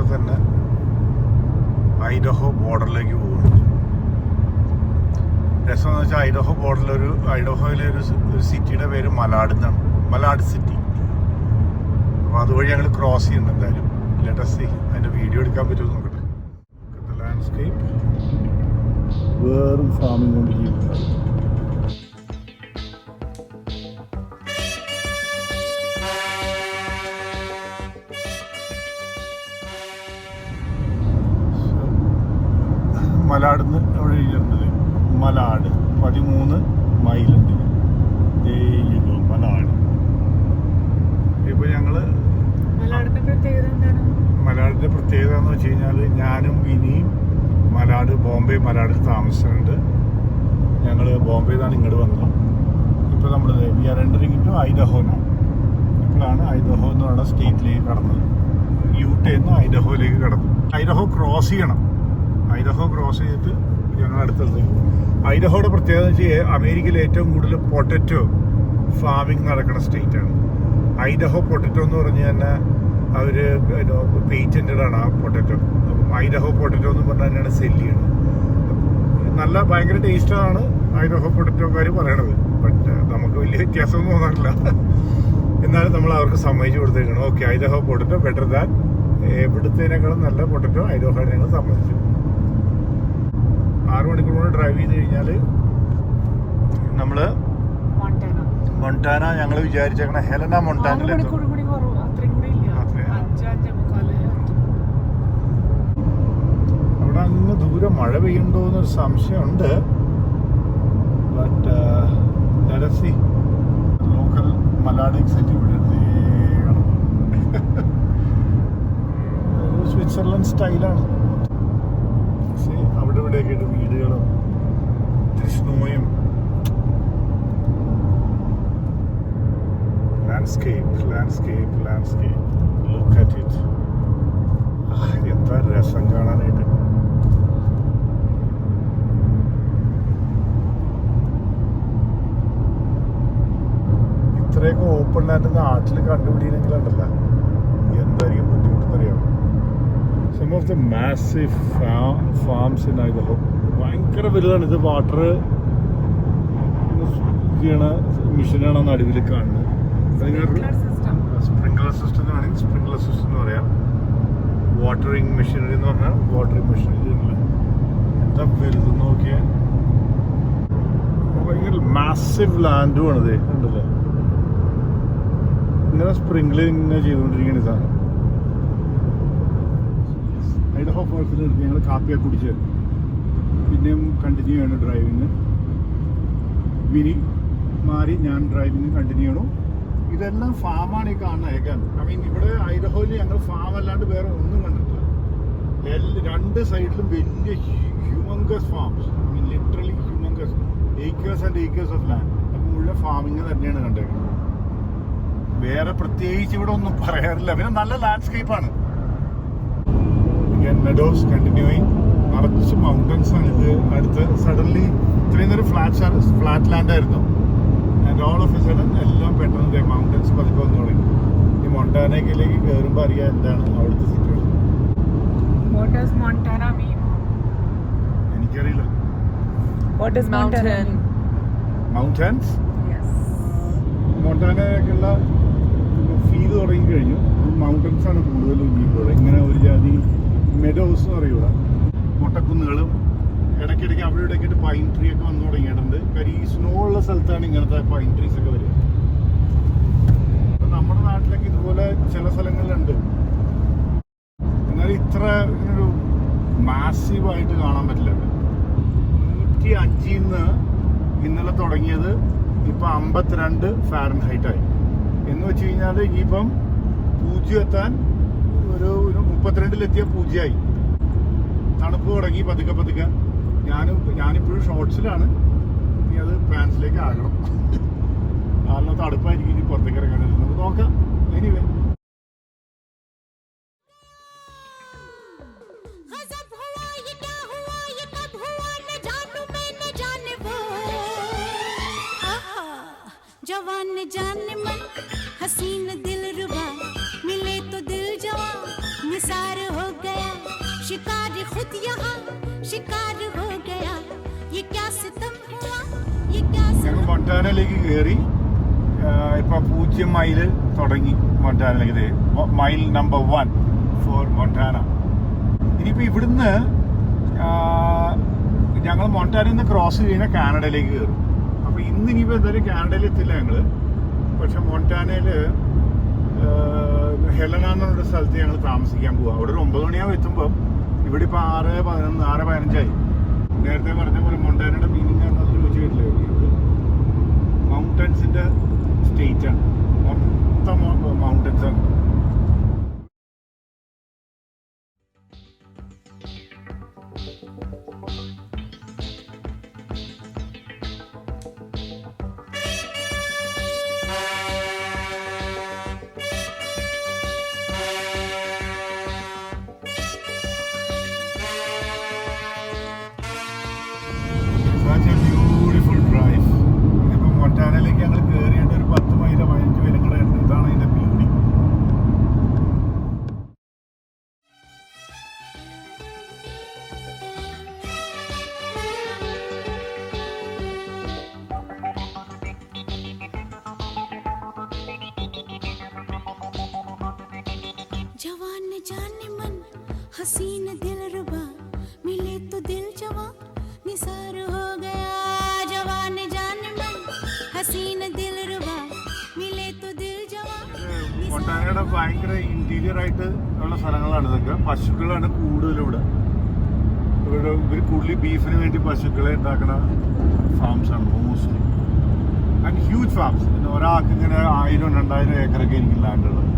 കൂടെ തന്നെ ഐഡഹോ ബോർഡറിലേക്ക് പോകുന്നു. രസമെന്ന് വെച്ചാൽ ഐഡഹോയിലെ ഒരു സിറ്റിയുടെ പേര് മലാഡ് എന്നാണ്, മലാഡ് സിറ്റി. അപ്പോൾ അതുവഴി ഞങ്ങൾ ക്രോസ് ചെയ്യുന്നുണ്ട്. എന്തായാലും ലെറ്റസ് സീ അതിൻ്റെ വീഡിയോ എടുക്കാൻ പറ്റുമെന്ന് നോക്കട്ടെ. ലാൻഡ്സ്കേപ്പ് വേറും ഫാമിംഗ് കൊണ്ട് ചെയ്യുന്നുണ്ട്. മലാഡിന്ന് അവിടെ എഴുതിയിരുന്നത് മലാഡ് 13 മൈലുണ്ട്. മലാഡ്. ഇപ്പോൾ ഞങ്ങൾ മലാഡിൻ്റെ പ്രത്യേകത എന്ന് വെച്ച് കഴിഞ്ഞാൽ ഞാനും ഇനിയും ബോംബെ മലാഡിൽ താമസിച്ചിട്ടുണ്ട്. ഞങ്ങൾ ബോംബെയിൽ നിന്നാണ് ഇങ്ങോട്ട് വന്നത്. ഇപ്പോൾ നമ്മൾ വി ആർ എൻറ്ററിങ് ഇൻടു ഐഡഹോനാണ്. ഇപ്പോഴാണ് ഐഡഹോ എന്ന് പറയുന്ന സ്റ്റേറ്റിലേക്ക് കടന്നത്. യൂട്ടേന്ന് ഐഡഹോയിലേക്ക് കടന്നു. ഐഡഹോ ക്രോസ് ചെയ്യണം. ഐഡഹോ ക്രോസ് ചെയ്തിട്ട് ഞങ്ങൾ അടുത്തത്. ഐഡഹോയുടെ പ്രത്യേകത വെച്ചാൽ അമേരിക്കയിൽ ഏറ്റവും കൂടുതൽ പൊട്ടറ്റോ ഫാമിംഗ് നടക്കുന്ന സ്റ്റേറ്റാണ്. ഐഡഹോ പൊട്ടറ്റോ എന്ന് പറഞ്ഞ് തന്നെ അവർ പേറ്റൻറ്റഡ് ആണ് ആ പൊട്ടറ്റോ. അപ്പം ഐഡഹോ പൊട്ടറ്റോ എന്ന് പറഞ്ഞാൽ തന്നെയാണ് സെല്ല് ചെയ്യണത്. നല്ല ഭയങ്കര ടേസ്റ്റാണ് ഐഡഹോ പൊട്ടറ്റോക്കാർ പറയണത്. ബട്ട് നമുക്ക് വലിയ വ്യത്യാസമൊന്നും തോന്നാറില്ല. എന്നാലും നമ്മൾ അവർക്ക് സമ്മതിച്ചു കൊടുത്തേക്കണം. Okay, Idaho potato better than എവിടുത്തേനേക്കാളും നല്ല പൊട്ടറ്റോ ഐഡഹോ ഞങ്ങൾ സമ്മതിച്ചു. 6 മണിക്കൂർ കൊണ്ട് ഡ്രൈവ് ചെയ്ത് കഴിഞ്ഞാൽ നമ്മൾ മൊണ്ടാന ഞങ്ങൾ വിചാരിച്ചേക്കണ ഹെലന മൊണ്ടാനയിലെത്തും. അവിടെ അങ്ങ് ദൂരെ മഴ പെയ്യുണ്ടോ എന്നൊരു സംശയമുണ്ട്. ബട്ട് ലോക്കൽ മലാഡ് എക്സിറ്റ് ഇവിടെ സ്വിറ്റ്സർലൻഡ് സ്റ്റൈലാണ്. അവിടെ ഇവിടെയൊക്കെ ആയിട്ട് വീടുകളും സ്നോയും ലാൻഡ്സ്കേപ്പ് ലുക്ക് അറ്റ് ഇറ്റ്. എന്താ രസം കാണാനായിട്ട്. ഇത്രയൊക്കെ ഓപ്പൺ ലാൻഡ് നാട്ടിൽ കണ്ടുപിടിക്കണമെങ്കിലുണ്ടല്ല എന്തായിരിക്കും ബുദ്ധിമുട്ടെന്നറിയാമോ. Some of the massive farms in Idaho. ഭയങ്കര വലുതാണ്. ഇത് വാട്ടർ ചെയ്യണ മെഷീനാണ് നടുവിൽ കാണുന്നത്. സ്പ്രിംഗ്ലർ സിസ്റ്റം എന്ന് വേണമെങ്കിൽ സ്പ്രിംഗ്ലർ സിസ്റ്റം എന്ന് പറയാം. വാട്ടറിങ് മെഷീനറി എന്ന് പറഞ്ഞാൽ വാട്ടറിങ് മെഷീനറി ഇല്ല. എന്താ വലുത് നോക്കിയാൽ. ഭയങ്കര മാസീവ് ലാൻഡും ആണിത്. ഉണ്ടല്ലേ, ഇങ്ങനെ സ്പ്രിംഗ്ലിങ് ഇങ്ങനെ ചെയ്തുകൊണ്ടിരിക്കുകയാണ് ഈ സാധനം. ഐഡഹോ ഫോൾസിൽ ഞങ്ങൾ കാപ്പിയൊക്കെ കുടിച്ച് പിന്നെയും കണ്ടിന്യൂ ചെയ്യണം ഡ്രൈവിങ്. വിനി മാറി ഞാൻ ഡ്രൈവിങ് കണ്ടിന്യൂ ചെയ്യണം. ഇതെല്ലാം ഫാമാണ് ഈ കാണുന്നത്. ഇവിടെ ഐഡഹോയിൽ ഞങ്ങൾ ഫാം അല്ലാണ്ട് വേറെ ഒന്നും കണ്ടിട്ടില്ല. രണ്ട് സൈഡിലും വലിയ humongous farms. Literally humongous acres and acres of land. അത് മുഴുവൻ ഫാമിങ് തന്നെയാണ് കണ്ടേക്കുന്നത്. വേറെ പ്രത്യേകിച്ച് ഇവിടെ ഒന്നും പറയാറില്ല. പിന്നെ നല്ല ലാൻഡ്സ്കേപ്പാണ്. Meadows continuing. നിറച്ച് മൗണ്ടൻസ് ആണ് ഇത്. അടുത്ത് സഡൻലി ഇത്രയും നേരം ഫ്ലാറ്റ് ലാൻഡ് ആയിരുന്നു. And all of a sudden എല്ലാം പെട്ടെന്ന് മൗണ്ടൻസ് പതിപ്പ് വന്നു തുടങ്ങി. ഈ മൊണ്ടാനയിലേക്ക് കയറുമ്പോൾ അറിയാം എന്താണ് അവിടുത്തെ സിറ്റുവേഷൻ. എനിക്കറിയില്ല. മൗണ്ടൻസ് മൊണ്ടാനയൊക്കെയുള്ള ഫീൽ തുടങ്ങി കഴിഞ്ഞു. മൗണ്ടൻസ് ആണ് കൂടുതലും ഇപ്പോൾ. ഇങ്ങനെ ഒരു ജാതി മെഡോസ് എന്ന് പറയൂല. മൊട്ടക്കുന്നുകളും ഇടയ്ക്കിടയ്ക്ക് അവിടെ ഇടയ്ക്കിട്ട് പൈൻ ട്രീ ഒക്കെ വന്നു തുടങ്ങിയിട്ടുണ്ട്. കാര്യം ഈ സ്നോ ഉള്ള സ്ഥലത്താണ് ഇങ്ങനത്തെ പൈൻ ട്രീസ് ഒക്കെ വരിക. അപ്പം നമ്മുടെ നാട്ടിലൊക്കെ ഇതുപോലെ ചില സ്ഥലങ്ങളിലുണ്ട്. എന്നാൽ ഇത്ര ഇങ്ങനൊരു മാസീവായിട്ട് കാണാൻ പറ്റില്ല. 105 ഇന്നലെ തുടങ്ങിയത് ഇപ്പം 52 ഫാരൻഹൈറ്റായി. എന്ന് വെച്ച് കഴിഞ്ഞാൽ ഇനിയിപ്പം 0 എത്താൻ ഒരു 32-ലെത്തിയ 0 തണുപ്പ് തുടങ്ങി പതുക്കെ. ഞാനിപ്പോഴും ഷോർട്സിലാണ്. ഇനി അത് പാൻസിലേക്ക് ആകണം. കാരണം തണുപ്പായിരിക്കും ഇനി പുറത്തേക്ക് ഇറങ്ങാനായിട്ട്. നമുക്ക് നോക്കാം. എനിവേ जवान जान मन हसीन दिल रुबा मिले तो दिल जवां निसार हो शिकार खुद यहाँ शिकार हो गया ये क्या सितम हुआ ये क्या ഞങ്ങൾ മൊണ്ടാനയിലേക്ക് കയറി ഇപ്പൊ 0 മൈല് തുടങ്ങി മൊണ്ടാനയിലേക്ക് മൈൽ നമ്പർ 1 ഫോർ മൊണ്ടാന ഇനിയിപ്പോ ഇവിടുന്ന് ഞങ്ങൾ മൊണ്ടാനയിൽ നിന്ന് ക്രോസ് ചെയ്യുന്ന കാനഡയിലേക്ക് കയറും അപ്പൊ ഇന്ന് ഇനിയിപ്പോ എന്തായാലും കാനഡയിൽ എത്തില്ല ഞങ്ങള് പക്ഷെ മൊണ്ടാനയില് ഹെലന എന്നൊരു സ്ഥലത്ത് ഞങ്ങൾ താമസിക്കാൻ പോവാം അവിടെ ഒരു 9 മണിയാവും എത്തുമ്പോൾ ഇവിടെ ഇപ്പൊ 6:11 6:15 നേരത്തെ പറഞ്ഞ പോലെ മൊണ്ടാനയുടെ മീനിങ് എന്നത് ചോദിച്ചിട്ടില്ലേ മൗണ്ടൻസിന്റെ സ്റ്റേറ്റ് ആണ് മൊത്തം മൗണ്ടൻസ് ആണ് ബ്യൂട്ടിഫുൾ ഡ്രൈവ് ഇതിപ്പോൾ മൊണ്ടാനയിലേക്ക് ഞങ്ങൾ കയറിയിട്ട് ഒരു 10 മൈലോ 15 മൈലും കൂടെ ഉണ്ട് ഇതാണ് അതിൻ്റെ ബ്യൂട്ടി जवान जाने मन हसीन दिल रुबा मिले तो दिल जवां निसार हो गया जवान जाने मन हसीन दिल रुबा मिले तो दिल जवां മൊണ്ടാനയുടെ ഭയങ്കര ഇന്റീരിയർ ആയിട്ട് ഉള്ള സ്ഥലങ്ങളാണ് ഇതൊക്കെ പശുക്കളാണ് കൂടുതലും ഇവിടെ ഇവർ കൂടുതൽ ബീഫിന് വേണ്ടി പശുക്കളെ ഉണ്ടാക്കുന്ന ഫാംസ് ആണ് മോസ്റ്റ്ലി ആൻഡ് ഹ്യൂജ് ഫാംസ് ഒരാൾക്ക് ഇങ്ങനെ 1000-2000 ഏക്കറൊക്കെ എനിക്ക് ലാൻഡുള്ളത്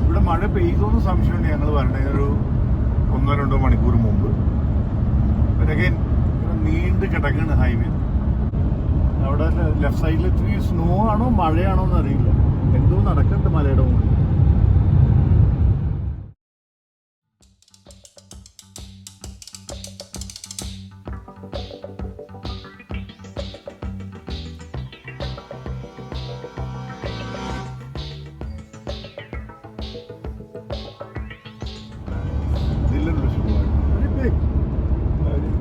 ഇവിടെ മഴ പെയ്തോന്ന് സംശയമുണ്ട് ഞങ്ങൾ വരണേ ഒരു 1-2 മണിക്കൂർ മുമ്പ് അതൊക്കെ നീണ്ട് കിടക്കാണ് ഹൈവേ അവിടെ ലെഫ്റ്റ് സൈഡിൽ ഇത്തിരി സ്നോ ആണോ മഴയാണോ എന്ന് അറിയില്ല എന്തോ നടക്കുന്നുണ്ട് മലയുടെ മുകളിൽ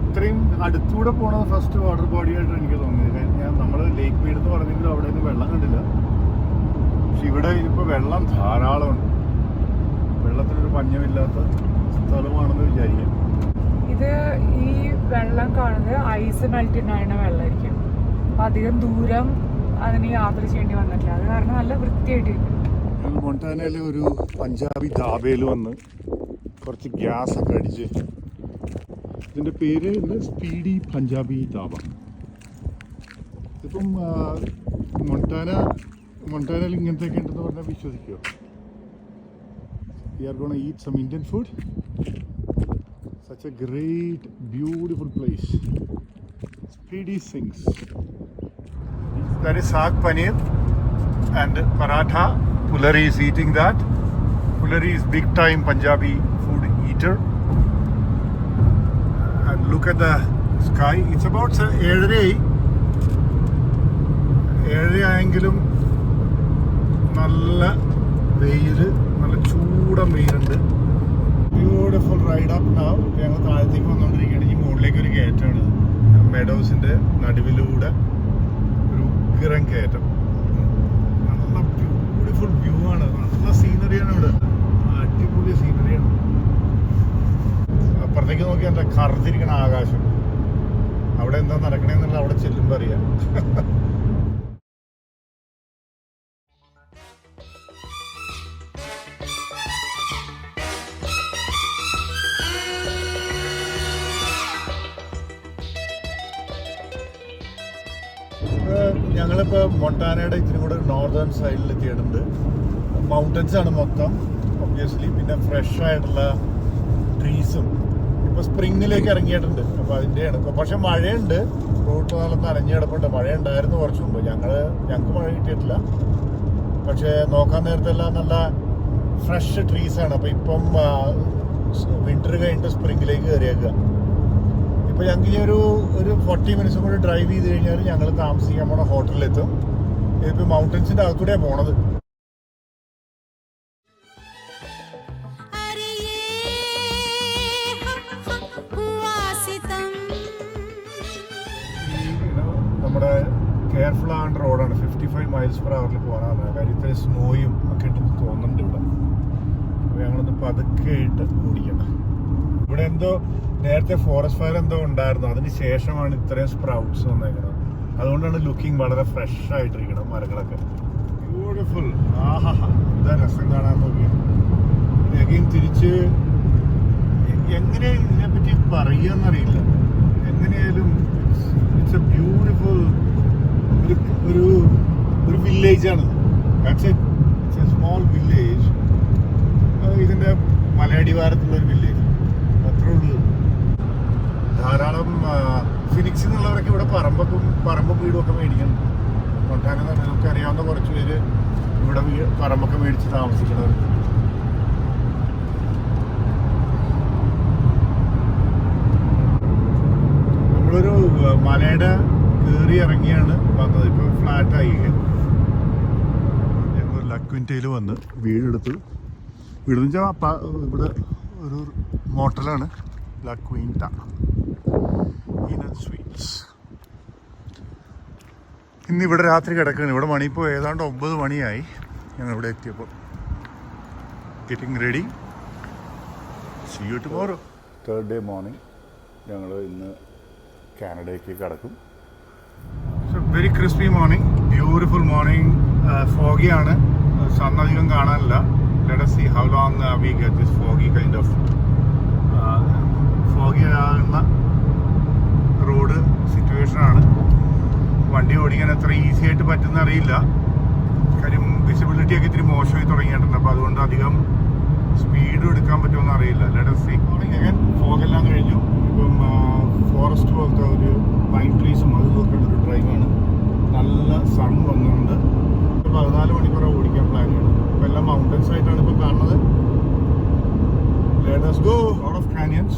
ഇത്രയും അടുത്തൂടെ പോണത് ഫസ്റ്റ് വാട്ടർ ബോഡി ആയിട്ട് എനിക്ക് തോന്നിയത് നമ്മൾ ലേക്ക് വീട് എന്ന് പറഞ്ഞെങ്കിലും അവിടെ നിന്ന് വെള്ളം കണ്ടില്ല പക്ഷെ ഇവിടെ ഇപ്പോൾ വെള്ളം ധാരാളമുണ്ട് വെള്ളത്തിനൊരു പഞ്ഞമില്ലാത്ത സ്ഥലമാണെന്ന് വിചാരിക്കാം ഇത് ഈ വെള്ളം കാണുന്നത് ഐസ് മെൽറ്റിനായ വെള്ളമായിരിക്കും അപ്പം അധികം ദൂരം അതിന് യാത്ര ചെയ്യേണ്ടി വന്നിട്ടില്ല അത് കാരണം നല്ല വൃത്തിയായിട്ടിരിക്കും മൊണ്ടാനയിലെ ഒരു പഞ്ചാബി ധാബയിൽ വന്ന് കുറച്ച് ഗ്യാസ് ഒക്കെ അടിച്ച് ഇതിൻ്റെ പേര് സ്പീഡി പഞ്ചാബി ധാബ ഇപ്പം മൊണ്ടാനയിൽ ഇങ്ങനത്തെയൊക്കെ ഉണ്ടെന്ന് പറഞ്ഞാൽ വിശ്വസിക്കുമോ we are gonna eat some Indian food such a great beautiful place speedy things that is saag paneer and paratha Pulari is eating that. Pulari is big time Punjabi food eater. And look at the sky. It's about 7:30 ആയെങ്കിലും നല്ല വെയിൽ നല്ല ചൂടൻ വെയിലുണ്ട് beautiful ride up നാ ഞങ്ങൾ താഴത്തേക്ക് വന്നുകൊണ്ടിരിക്കുകയാണ് ഈ മുകളിലേക്ക് ഒരു കയറ്റമാണ് മെഡോസിൻ്റെ നടുവിലൂടെ ഒരു ഉഗ്രം കയറ്റം നല്ല ബ്യൂട്ടിഫുൾ വ്യൂ ആണ് നല്ല സീനറിയാണ് ഇവിടെ അടിപൊളി സീനറിയാണ് അപ്പുറത്തേക്ക് നോക്കിയാൽ എന്താ കറുത്തിരിക്കണ ആകാശം അവിടെ എന്താ നടക്കണേന്നുള്ള അവിടെ ചെല്ലുമ്പോൾ അറിയാം ഞങ്ങളിപ്പോൾ മൊണ്ടാനയുടെ ഇത്തിരി കൂടെ നോർത്തേൺ സൈഡിൽ എത്തിയിട്ടുണ്ട് മൗണ്ടൻസ് ആണ് മൊത്തം ഒബ്വിയസ്ലി പിന്നെ ഫ്രഷ് ആയിട്ടുള്ള ട്രീസും ഇപ്പോൾ സ്പ്രിങ്ങിലേക്ക് ഇറങ്ങിയിട്ടുണ്ട് അപ്പോൾ അതിൻ്റെയാണ് പക്ഷെ മഴയുണ്ട് റോഡ് നല്ല നനഞ്ഞ് കിടപ്പുണ്ട് മഴ ഉണ്ടായിരുന്നു കുറച്ച് മുമ്പ് ഞങ്ങൾക്ക് മഴ കിട്ടിയിട്ടില്ല പക്ഷേ നോക്കാൻ നേരത്തെല്ലാം നല്ല ഫ്രഷ് ട്രീസാണ് അപ്പോൾ ഇപ്പം വിൻ്റർ കഴിഞ്ഞിട്ട് സ്പ്രിങ്ങിലേക്ക് കയറിയേക്കുക ഇപ്പോൾ ഞങ്ങൾക്ക് ഇനി ഒരു 40 മിനിറ്റ്സും കൂടി ഡ്രൈവ് ചെയ്ത് കഴിഞ്ഞാൽ ഞങ്ങൾ താമസിക്കാൻ പോണ ഹോട്ടലിലെത്തും ഇതിപ്പോൾ മൗണ്ടൻസിൻ്റെ അകത്തൂടെയാണ് പോണത് നമ്മുടെ കെയർഫുൾ ആവേണ്ട റോഡാണ്. 55 മൈൽസ് പെർ അവറിൽ പോകാനാണ്. കാര്യം ഇത്ര സ്നോയും ഒക്കെ ഉണ്ടെന്ന് തോന്നുന്നുണ്ട് ഇവിടെ. അപ്പോൾ ഞങ്ങളൊന്ന് പതുക്കെ ആയിട്ട് ഓടിക്കണം. ഇവിടെ എന്തോ നേരത്തെ ഫോറസ്റ്റ് ഫയർ എന്തോ ഉണ്ടായിരുന്നു, അതിന് ശേഷമാണ് ഇത്രയും സ്പ്രൗട്ട്സ് വന്നേക്കുന്നത്. അതുകൊണ്ടാണ് ലുക്കിംഗ് വളരെ ഫ്രഷ് ആയിട്ടിരിക്കണം മരങ്ങളൊക്കെ. ബ്യൂട്ടിഫുൾ. ആഹാ, എന്താ രസം കാണാൻ നോക്കിയാൽ. അഗെയിൻ തിരിച്ച് എങ്ങനെ ഇതിനെപ്പറ്റി പറയുകയെന്നറിയില്ല. എങ്ങനെയായാലും ഇറ്റ്സ് എ ബ്യൂട്ടിഫുൾ ഒരു വില്ലേജാണ്. It's a small village. ഇതിൻ്റെ മലയടിവാരത്തുള്ളൊരു വില്ലേജ്, അത്രേ ഉള്ളൂ. ധാരാളം ഫിനിക്സിൽ നിന്നുള്ളവരൊക്കെ ഇവിടെ പറമ്പും വീടും ഒക്കെ മേടിക്കുന്നുണ്ട്. മൊട്ടാന നമുക്ക് അറിയാവുന്ന കുറച്ച് പേര് ഇവിടെ പറമ്പൊക്കെ മേടിച്ച് താമസിക്കുന്നവരുണ്ട്. നമ്മളൊരു മലയുടെ കയറി ഇറങ്ങിയാണ് വന്നത്. ഇപ്പോൾ ഫ്ലാറ്റായി. ഞങ്ങൾ ലക്വിൻറ്റയിൽ വന്ന് വീടെടുത്തു. വീടെന്ന് വെച്ചാൽ ഇവിടെ ഒരു മോട്ടലാണ് La Quinta Inn & Suites. ഇന്നിവിടെ രാത്രി കിടക്കുകയാണ്. ഇവിടെ മണി ഇപ്പോൾ ഏതാണ്ട് 9 മണിയായി ഞങ്ങളിവിടെ എത്തിയപ്പോൾ. Getting ready. See you tomorrow. 3rd day morning ഞങ്ങൾ ഇന്ന് കാനഡയ്ക്ക് കിടക്കും. Very crispy morning, beautiful morning. ഫോഗിയാണ്, സണ്ണധികം കാണാനില്ല. Let us see how long we get this foggy kind of foggy ആകുന്ന റോഡ് സിറ്റുവേഷനാണ്. വണ്ടി ഓടിക്കാൻ എത്ര ഈസി ആയിട്ട് പറ്റുന്ന അറിയില്ല. കാര്യം വിസിബിലിറ്റി ഒക്കെ ഇത്തിരി മോശമായി തുടങ്ങിയിട്ടുണ്ട്. അപ്പോൾ അതുകൊണ്ട് അധികം സ്പീഡ് എടുക്കാൻ പറ്റുമെന്ന് അറിയില്ല. Let us see. ഫോഗെല്ലാം കഴിഞ്ഞു. ഇപ്പം ഫോറസ്റ്റ് പോലത്തെ ഒരു പൈൻ ട്രീസും അത് നോക്കേണ്ട ഒരു ഡ്രൈവാണ്. നല്ല സൺ വന്നുകൊണ്ട് 14 മണിക്കൂർ ഓടിക്കാൻ പ്ലാൻ ചെയ്യണം. അപ്പോൾ എല്ലാം മൗണ്ടൻസ് ആയിട്ടാണ് ഇപ്പോൾ കാണുന്നത്. Let us go out of canyons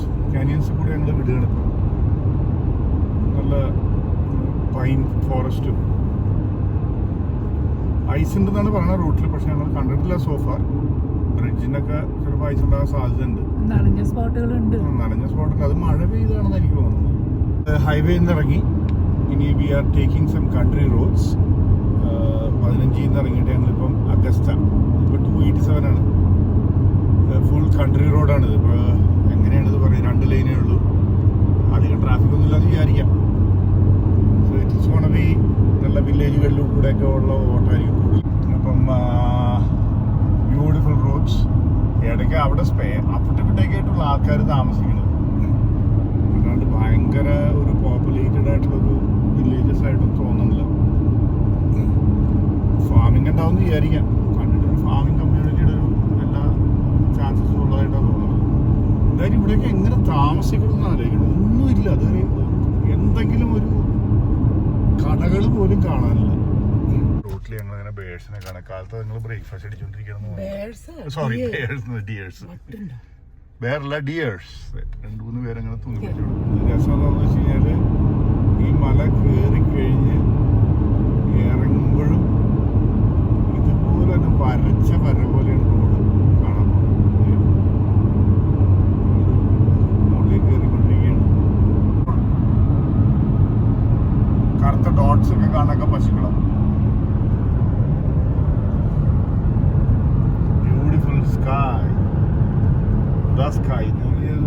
കൂടെ ഞങ്ങൾ വിടുകയാണ് ഇപ്പോൾ. നല്ല പൈൻ ഫോറസ്റ്റും ഐസ് ഉണ്ടെന്നാണ് പറയുന്നത് റൂട്ടിൽ. പക്ഷെ ഞങ്ങൾ കണ്ടിട്ടില്ല സോഫാർ. ബ്രിഡ്ജിനൊക്കെ ചിലപ്പോൾ ഐസ് ഉണ്ടാകാൻ സാധ്യതയുണ്ട്. നനഞ്ഞ സ്പോട്ടുകളുണ്ട്. നനഞ്ഞ സ്പോട്ടിൽ അത് മഴ പെയ്താണെന്ന് എനിക്ക് തോന്നുന്നത്. ഹൈവേയിൽ നിന്ന് ഇറങ്ങി ഇനി we are taking some country roads. 15 ഇറങ്ങിയിട്ട് ഞങ്ങളിപ്പം അഗസ്റ്റ. ഇപ്പോൾ 287 ആണ്. ഫുൾ കൺട്രി റോഡാണിത്. ഇപ്പോൾ എങ്ങനെയാണിത് പറയുക, 2 ലൈനേ ഉള്ളൂ. അധികം ട്രാഫിക് ഒന്നും ഇല്ലാന്ന് വിചാരിക്കാം. സോ ഇറ്റ്സ് ഗോണ ബി നല്ല വില്ലേജുകളിലും കൂടെയൊക്കെ ഉള്ള ഓട്ടമായിരിക്കും കൂടുതൽ. അപ്പം ബ്യൂട്ടിഫുൾ റോഡ്സ്. ഇടയ്ക്ക് അവിടെ അപ്പുറത്തേക്കായിട്ടുള്ള ആൾക്കാർ താമസിക്കുന്നത്. അല്ലാണ്ട് ഭയങ്കര ഒരു പോപ്പുലേറ്റഡ് ആയിട്ടുള്ളൊരു വില്ലേജസ് ആയിട്ടും തോന്നുന്നില്ല. ഫാമിംഗ് ഉണ്ടാവുമെന്ന് വിചാരിക്കാം. കണ്ടിട്ടൊരു ഫാമിംഗ് കമ്മ്യൂണിറ്റിയുടെ ഒരു എല്ലാ ചാൻസസ് ഉള്ളതായിട്ടാണ് തോന്നുന്നത്. എന്തായാലും ഇവിടെയൊക്കെ എങ്ങനെ താമസിക്കണമെന്ന് ആലോചിക്കണം. ഒന്നുമില്ല. അത് എന്തെങ്കിലും ഒരു കടകൾ പോലും കാണാനില്ല. റോട്ടിൽ ഞങ്ങൾ അങ്ങനെ ബേഴ്സിനെ കാണാം. കാലത്ത് നിങ്ങൾ ബ്രേക്ക്ഫാസ്റ്റ് അടിച്ചോണ്ടിരിക്കണം. Sorry, deers. വേറല്ല, ഡിയേഴ്സ്. 2-3 പേരങ്ങനെ തൂങ്ങിച്ചു. രസം എന്താണെന്ന് വെച്ച് കഴിഞ്ഞാൽ ഈ മല കയറി കഴിഞ്ഞ് ഇറങ്ങുമ്പോഴും ഇതുപോലെ തന്നെ വരച്ച വര പോലെയാണ് റോഡ് കാണാൻ പോകുന്നത്. മുകളിലേക്ക് കയറിക്കൊണ്ടിരിക്കുകയാണ്. കറുത്ത ഡോട്ട്സ് ഒക്കെ കാണാനൊക്കെ പശുക്കളാണ്. Beautiful sky.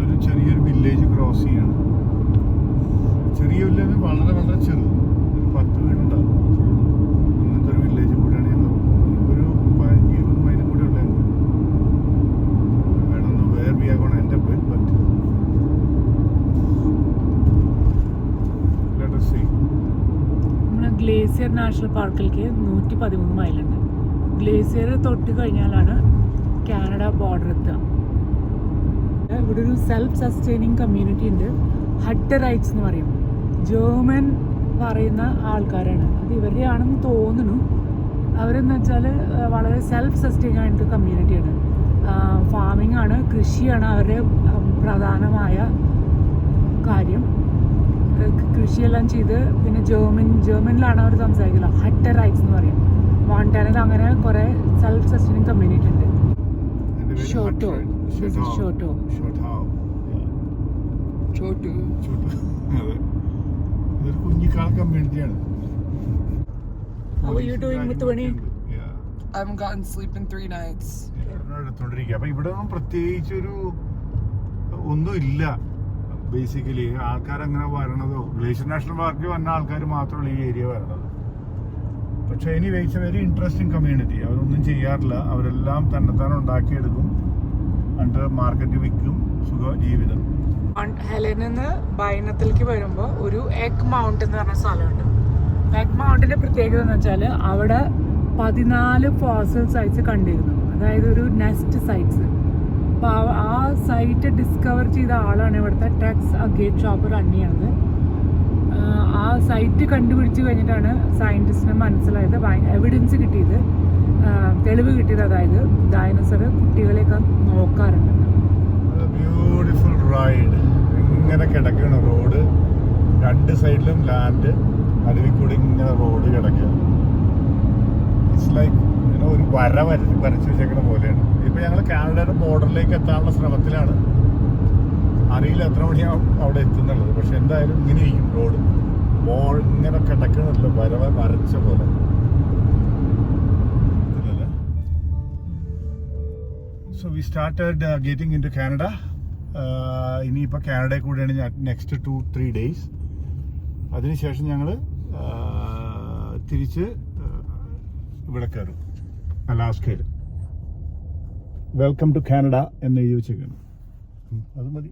ഒരു ചെറിയൊരു വില്ലേജ് ക്രോസ് ചെയ്യാണ്. ചെറിയ വില്ലേജ്, വളരെ വളരെ ചെറു. 10 വീടുണ്ടാവും. അങ്ങനത്തെ ഒരു വില്ലേജ് കൂടെയാണ് ഞങ്ങൾ പോകുന്നത്. ഒരു 15-20 മൈലും കൂടെ ഉള്ള വേണമെന്ന് where we are gonna end up with. But let us see. നമ്മുടെ ഗ്ലേസിയർ നാഷണൽ പാർക്കിലേക്ക് 113 മൈലുണ്ട്. ഗ്ലേസിയർ തൊട്ട് കഴിഞ്ഞാലാണ് കാനഡ ബോർഡർ എത്തുക. ഇവിടെ ഒരു സെൽഫ് സസ്റ്റൈനിങ് കമ്മ്യൂണിറ്റി ഉണ്ട്. ഹട്ടറൈറ്റ്സ് എന്ന് പറയും. ജർമ്മൻ പറയുന്ന ആൾക്കാരാണ്. അത് ഇവരുടെ ആണെന്ന് തോന്നുന്നു. അവരെന്ന് വെച്ചാൽ വളരെ സെൽഫ് സസ്റ്റൈൻ ആയിട്ട് കമ്മ്യൂണിറ്റിയാണ്. ഫാമിംഗ് ആണ്, കൃഷിയാണ് അവരുടെ പ്രധാനമായ കാര്യം. കൃഷിയെല്ലാം ചെയ്ത് പിന്നെ ജർമ്മനിലാണ് അവർ സംസാരിക്കുന്നത്. ഹട്ടറൈറ്റ്സ് എന്ന് പറയും. മോണ്ടാനയിൽ അങ്ങനെ കുറേ സെൽഫ് സസ്റ്റൈനിങ് കമ്മ്യൂണിറ്റി ഉണ്ട്. ഷോട്ടോ. ഇതൊരു കുഞ്ഞിക്കാൾ കമ്മ്യൂണിറ്റിയാണ്. How are you doing, Muthuvani? I haven't gotten sleep in 3 nights. എടുത്തോണ്ടിരിക്കുക. അപ്പൊ ഇവിടെ ഒന്നും പ്രത്യേകിച്ചൊരു ഒന്നും ഇല്ല. ബേസിക്കലി ആൾക്കാരങ്ങനെ വരണതോ ഗ്ലേഷ്യർ നാഷണൽ പാർക്കിൽ വന്ന ആൾക്കാർ മാത്രമുള്ള ഈ ഏരിയ വരണത്. പക്ഷെ anyway it's A very interesting community. അവരൊന്നും ചെയ്യാറില്ല, അവരെല്ലാം തന്നെത്താൻ ഉണ്ടാക്കിയെടുക്കും, എന്നിട്ട് മാർക്കറ്റ് വിൽക്കും, സുഖ ജീവിതം. ഹെലനിന്ന് ബൈനത്തിലേക്ക് വരുമ്പോൾ ഒരു എഗ് മൗണ്ട് എന്ന് പറഞ്ഞ സ്ഥലമുണ്ട്. എഗ് മൗണ്ടിന്റെ പ്രത്യേകത എന്ന് വെച്ചാൽ അവിടെ 14 ഫോസിൽ സൈറ്റ്സ് കണ്ടിരുന്നു, അതായത് ഒരു നെസ്റ്റ് സൈറ്റ്സ്. അപ്പോൾ ആ സൈറ്റ് ഡിസ്കവർ ചെയ്ത ആളാണ് ഇവിടുത്തെ ടെക്സ് ഗേറ്റ് ഷോപ്പ് റൺ ചെയ്യണത്. ആ സൈറ്റ് കണ്ടുപിടിച്ച് കഴിഞ്ഞിട്ടാണ് സയൻറ്റിസ്റ്റിന് മനസ്സിലായത്, എവിഡൻസ് കിട്ടിയത്, തെളിവ് കിട്ടിയത്, അതായത് ഡൈനോസർ കുട്ടികളെയൊക്കെ നോക്കാറുണ്ട്. Beautiful ride. ഇങ്ങനെ കിടക്കണം റോഡ്, 2 സൈഡിലും ലാൻഡ്, നടുവിൽ കൂടി ഇങ്ങനെ റോഡ് കിടക്കുക. ഇറ്റ്സ് ലൈക്ക് ഒരു വരച്ച് വെച്ചേക്കണ പോലെയാണ്. ഇപ്പൊ ഞങ്ങൾ കാനഡയുടെ ബോർഡറിലേക്ക് എത്താനുള്ള ശ്രമത്തിലാണ്. അറിയില്ല എത്ര മണിയാവും അവിടെ എത്തുന്നുള്ളത്. പക്ഷെ എന്തായാലും ഇങ്ങനെ ഇരിക്കും റോഡ്, ഇങ്ങനെ കിടക്കണല്ലോ വരച്ച പോലെ. So we started getting into Canada. ഇനിയിപ്പോൾ കാനഡയിൽ കൂടെയാണ് നെക്സ്റ്റ് 2-3 ഡേയ്സ്. അതിനുശേഷം ഞങ്ങൾ തിരിച്ച് ഇവിടെ കയറും, അലാസ്കയിൽ. വെൽക്കം ടു കാനഡ എന്ന് എഴുതി വെച്ചേക്കാണ്. അത് മതി.